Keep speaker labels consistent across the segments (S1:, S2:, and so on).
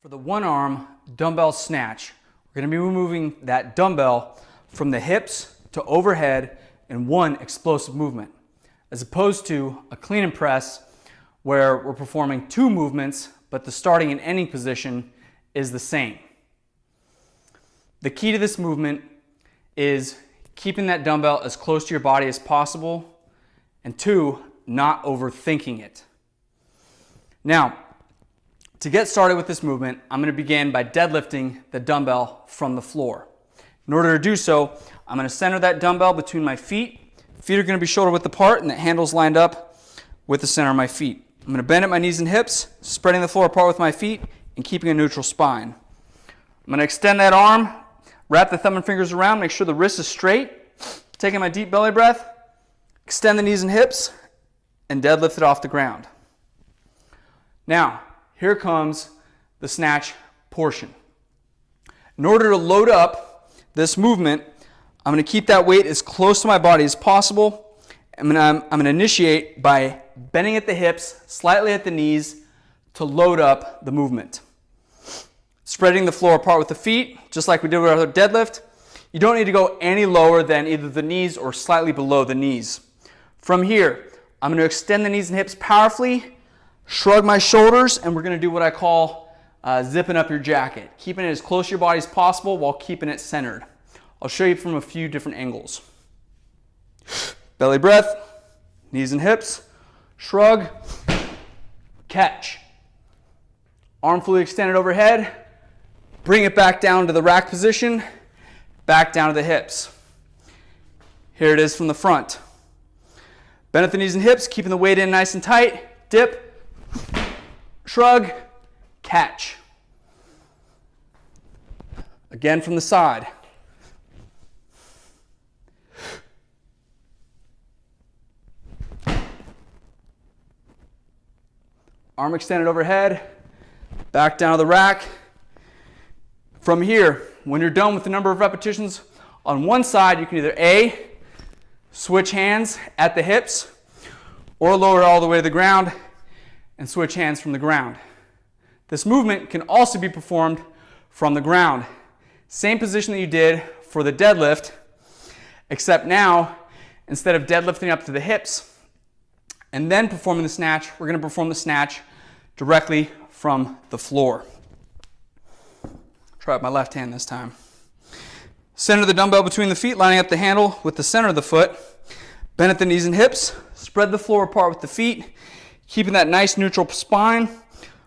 S1: For the one arm dumbbell snatch, we're going to be removing that dumbbell from the hips to overhead in one explosive movement, as opposed to a clean and press where we're performing two movements, but the starting and ending position is the same. The key to this movement is keeping that dumbbell as close to your body as possible, and two, not overthinking it. Now, to get started with this movement, I'm going to begin by deadlifting the dumbbell from the floor. In order to do so, I'm going to center that dumbbell between my feet. Feet are going to be shoulder width apart and the handle's lined up with the center of my feet. I'm going to bend at my knees and hips, spreading the floor apart with my feet and keeping a neutral spine. I'm going to extend that arm, wrap the thumb and fingers around, make sure the wrist is straight, taking my deep belly breath, extend the knees and hips, and deadlift it off the ground. Now, here comes the snatch portion. In order to load up this movement, I'm going to keep that weight as close to my body as possible. I'm going to initiate by bending at the hips, slightly at the knees, to load up the movement. Spreading the floor apart with the feet, just like we did with our deadlift. You don't need to go any lower than either the knees or slightly below the knees. From here, I'm going to extend the knees and hips powerfully, shrug my shoulders, and we're going to do what I call zipping up your jacket, keeping it as close to your body as possible while keeping it centered. I'll show you from a few different angles. Belly breath, knees and hips, shrug, catch. Arm fully extended overhead, bring it back down to the rack position, back down to the hips. Here it is from the front. Bend at the knees and hips, keeping the weight in nice and tight, dip, shrug, catch. Again from the side. Arm extended overhead, back down to the rack. From here, when you're done with the number of repetitions on one side, you can either A, switch hands at the hips, or lower it all the way to the ground and switch hands from the ground. This movement can also be performed from the ground. Same position that you did for the deadlift, except now, instead of deadlifting up to the hips and then performing the snatch, we're going to perform the snatch directly from the floor. Try with my left hand this time. Center the dumbbell between the feet, lining up the handle with the center of the foot. Bend at the knees and hips. Spread the floor apart with the feet, keeping that nice neutral spine.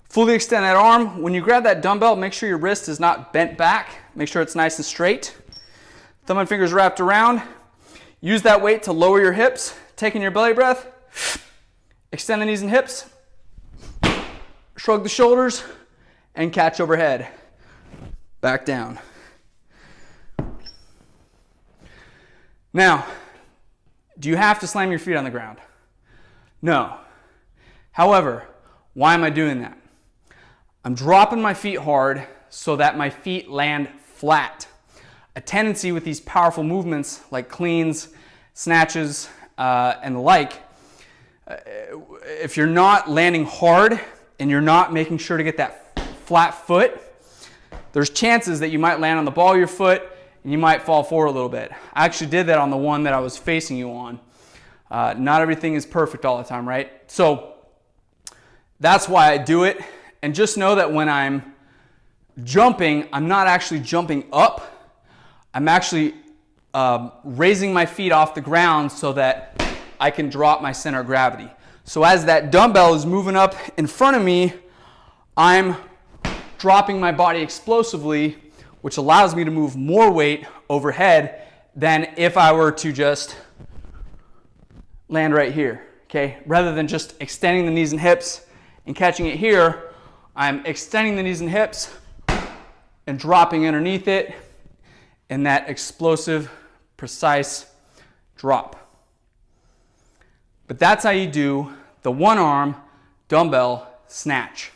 S1: Fully extend that arm. When you grab that dumbbell, make sure your wrist is not bent back. Make sure it's nice and straight. Thumb and fingers wrapped around. Use that weight to lower your hips, taking your belly breath. Extend the knees and hips. Shrug the shoulders and catch overhead. Back down. Now, do you have to slam your feet on the ground? No. However, why am I doing that? I'm dropping my feet hard so that my feet land flat. A tendency with these powerful movements like cleans, snatches, and the like, if you're not landing hard and you're not making sure to get that flat foot, there's chances that you might land on the ball of your foot and you might fall forward a little bit. I actually did that on the one that I was facing you on. Not everything is perfect all the time, right? So that's why I do it. And just know that when I'm jumping, I'm not actually jumping up. I'm actually raising my feet off the ground so that I can drop my center of gravity. So as that dumbbell is moving up in front of me, I'm dropping my body explosively, which allows me to move more weight overhead than if I were to just land right here, okay? Rather than just extending the knees and hips and catching it here, I'm extending the knees and hips and dropping underneath it in that explosive, precise drop. But that's how you do the one arm dumbbell snatch.